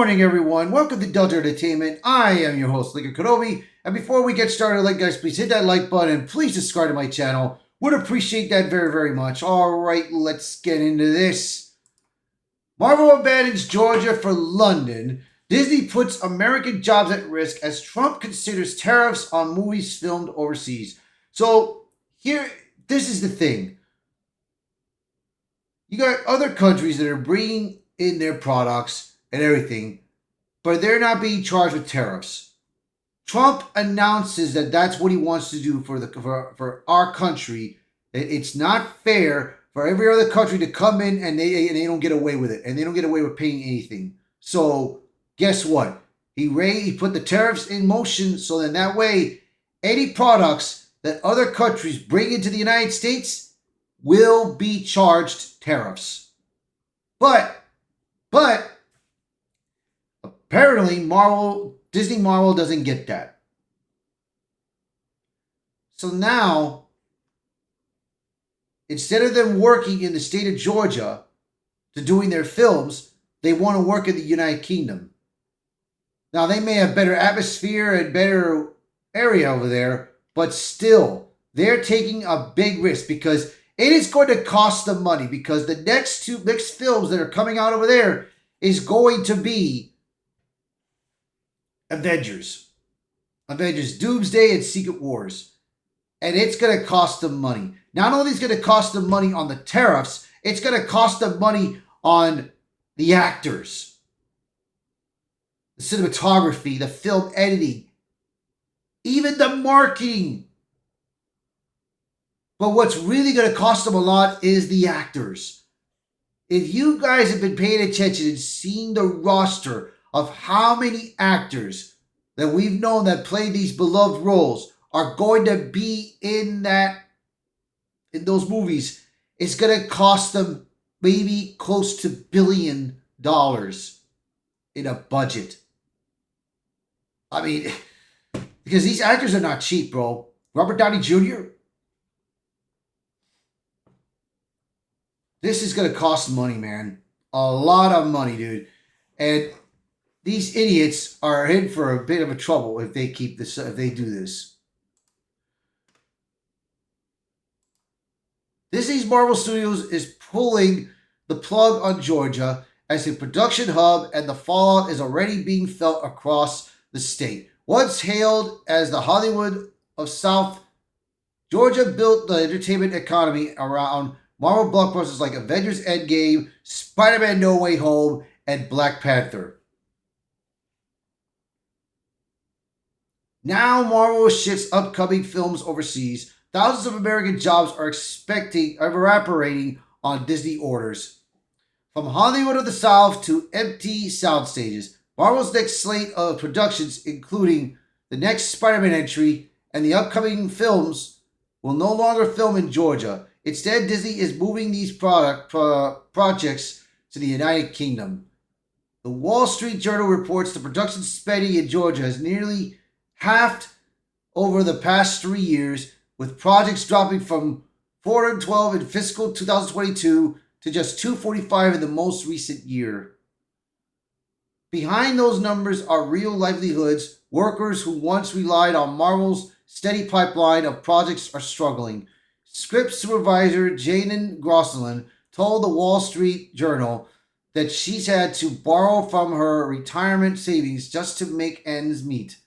morning, everyone. Welcome to Delta Entertainment. I am your host, Liga Kenobi. And before we get started, guys, please hit that like button and please subscribe to my channel. Would appreciate that very, very much. All right, let's get into this. Marvel abandons Georgia for London. Disney puts American jobs at risk as Trump considers tariffs on movies filmed overseas. So this is the thing. You got other countries that are bringing in their products and everything, but they're not being charged with tariffs. Trump announces that that's what he wants to do for our country. It's not fair for every other country to come in and they don't get away with it, and they don't get away with paying anything. So guess what? He put the tariffs in motion, so then that way any products that other countries bring into the United States will be charged tariffs. But apparently Disney Marvel doesn't get that. So now, instead of them working in the state of Georgia to doing their films, they want to work in the United Kingdom. Now, they may have better atmosphere and better area over there, but still, they're taking a big risk because it is going to cost them money, because the next films that are coming out over there is going to be Avengers Doomsday and Secret Wars. And it's going to cost them money. Not only is it going to cost them money on the tariffs, it's going to cost them money on the actors, the cinematography, the film editing, even the marketing. But what's really going to cost them a lot is the actors. If you guys have been paying attention and seen the roster of how many actors that we've known that play these beloved roles are going to be in those movies, it's going to cost them maybe close to $1 billion in a budget. I mean, because these actors are not cheap, bro. Robert Downey Jr., this is going to cost money, man. A lot of money, dude. And these idiots are in for a bit of a trouble if they do this. Disney's Marvel Studios is pulling the plug on Georgia as a production hub, and the fallout is already being felt across the state. Once hailed as the Hollywood of South, Georgia built the entertainment economy around Marvel blockbusters like Avengers Endgame, Spider-Man No Way Home, and Black Panther. Now Marvel shifts upcoming films overseas. Thousands of American jobs are evaporating on Disney orders. From Hollywood of the South to empty sound stages, Marvel's next slate of productions, including the next Spider-Man entry and the upcoming films, will no longer film in Georgia. Instead, Disney is moving these projects to the United Kingdom. The Wall Street Journal reports the production spending in Georgia has nearly halved over the past 3 years, with projects dropping from 412 in fiscal 2022 to just 245 in the most recent year. Behind those numbers are real livelihoods. Workers who once relied on Marvel's steady pipeline of projects are struggling. Script supervisor Janen Grosselin told the Wall Street Journal that she's had to borrow from her retirement savings just to make ends meet.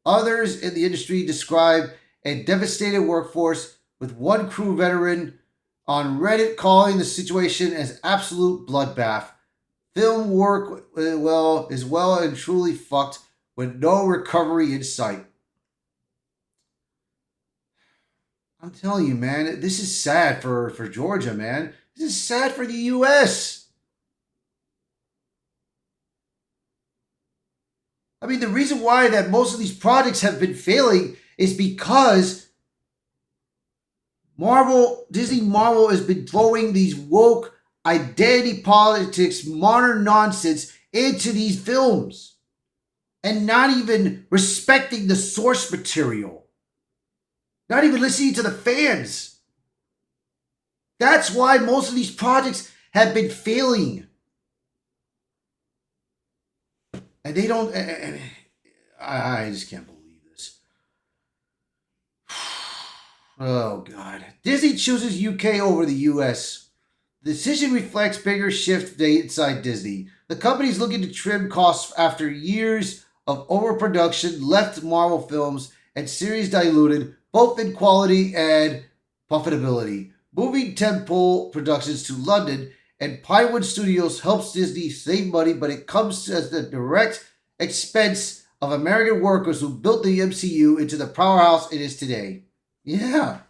Others in the industry describe a devastated workforce, with one crew veteran on Reddit calling the situation as absolute bloodbath. Film work is well and truly fucked, with no recovery in sight. I'm telling you, man, this is sad for Georgia, man. This is sad for the U.S. I mean, the reason why that most of these projects have been failing is because Disney Marvel has been throwing these woke identity politics, modern nonsense into these films and not even respecting the source material. Not even listening to the fans. That's why most of these projects have been failing. And they don't. And I just can't believe this. Oh God! Disney chooses UK over the US. The decision reflects bigger shift inside Disney. The company is looking to trim costs after years of overproduction left Marvel films and series diluted, both in quality and profitability. Moving tentpole productions to London and Pinewood Studios helps Disney save money, but it comes at the direct expense of American workers who built the MCU into the powerhouse it is today. Yeah.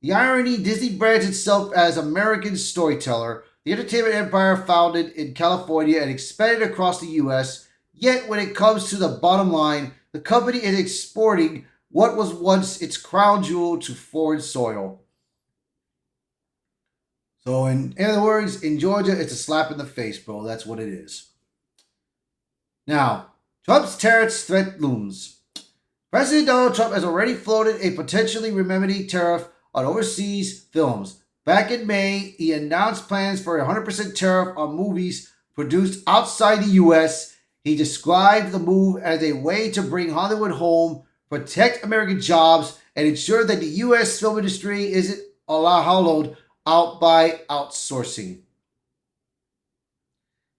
The irony, Disney brands itself as American storyteller, the entertainment empire founded in California and expanded across the US, yet when it comes to the bottom line, the company is exporting what was once its crown jewel to foreign soil. So in other words, in Georgia, it's a slap in the face, bro. That's what it is. Now, Trump's tariff threat looms. President Donald Trump has already floated a potentially remedy tariff on overseas films. Back in May, he announced plans for a 100% tariff on movies produced outside the U.S. He described the move as a way to bring Hollywood home, protect American jobs, and ensure that the U.S. film industry isn't hollowed out by outsourcing.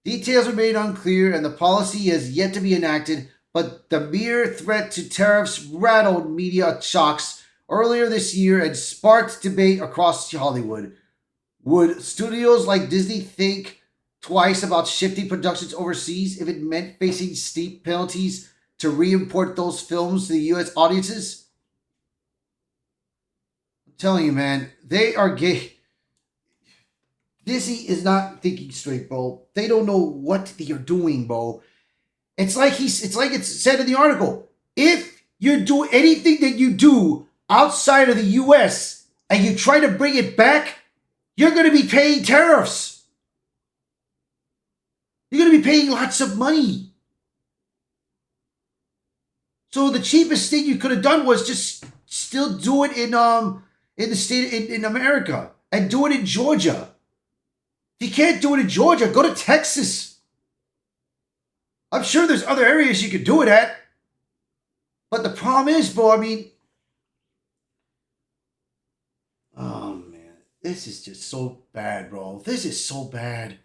Details remain unclear and the policy has yet to be enacted, but the mere threat to tariffs rattled media shocks earlier this year and sparked debate across Hollywood. Would studios like Disney think twice about shifting productions overseas if it meant facing steep penalties to re-import those films to the U.S. audiences? I'm telling you, man, they are gay. Disney is not thinking straight, bro. They don't know what they are doing, bro. It's like it's said in the article. If you do anything that you do outside of the US and you try to bring it back, you're going to be paying tariffs. You're going to be paying lots of money. So the cheapest thing you could have done was just still do it in the state in America and do it in Georgia. If you can't do it in Georgia, go to Texas. I'm sure there's other areas you could do it at. But the problem is, bro, I mean, oh man, this is just so bad, bro. This is so bad.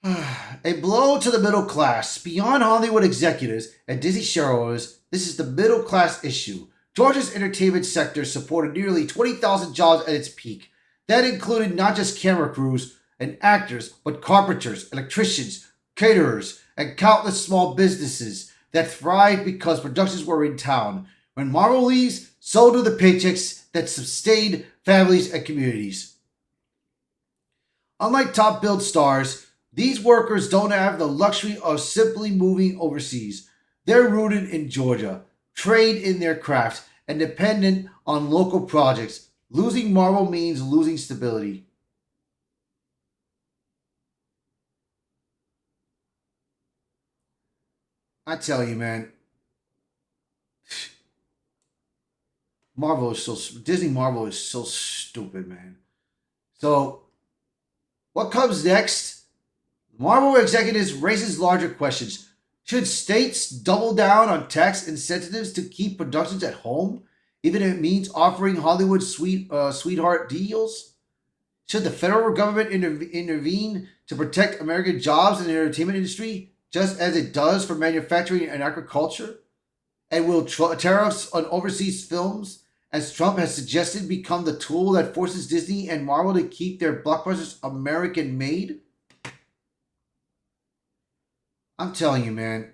A blow to the middle class. Beyond Hollywood executives and Disney shareholders, this is the middle class issue. Georgia's entertainment sector supported nearly 20,000 jobs at its peak. That included not just camera crews and actors, but carpenters, electricians, caterers, and countless small businesses that thrived because productions were in town. When Marvel leaves, so do the paychecks that sustained families and communities. Unlike top-billed stars, these workers don't have the luxury of simply moving overseas. They're rooted in Georgia, trained in their craft, and dependent on local projects. Losing Marvel means losing stability. I tell you, man. Disney Marvel is so stupid, man. So, what comes next? Marvel executives raises larger questions. Should states double down on tax incentives to keep productions at home, even if it means offering Hollywood sweetheart deals? Should the federal government intervene to protect American jobs in the entertainment industry, just as it does for manufacturing and agriculture? And will tariffs on overseas films, as Trump has suggested, become the tool that forces Disney and Marvel to keep their blockbusters American-made? I'm telling you, man.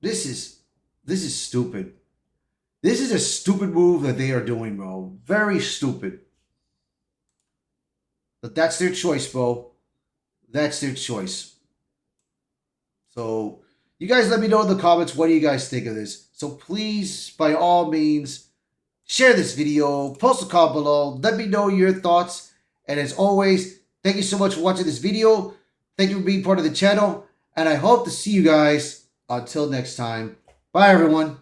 This is stupid. This is a stupid move that they are doing, bro. Very stupid. But that's their choice, bro. That's their choice. So, you guys let me know in the comments what do you guys think of this. So please, by all means, share this video, post a comment below, let me know your thoughts. And as always, thank you so much for watching this video. Thank you for being part of the channel. And I hope to see you guys until next time. Bye, everyone.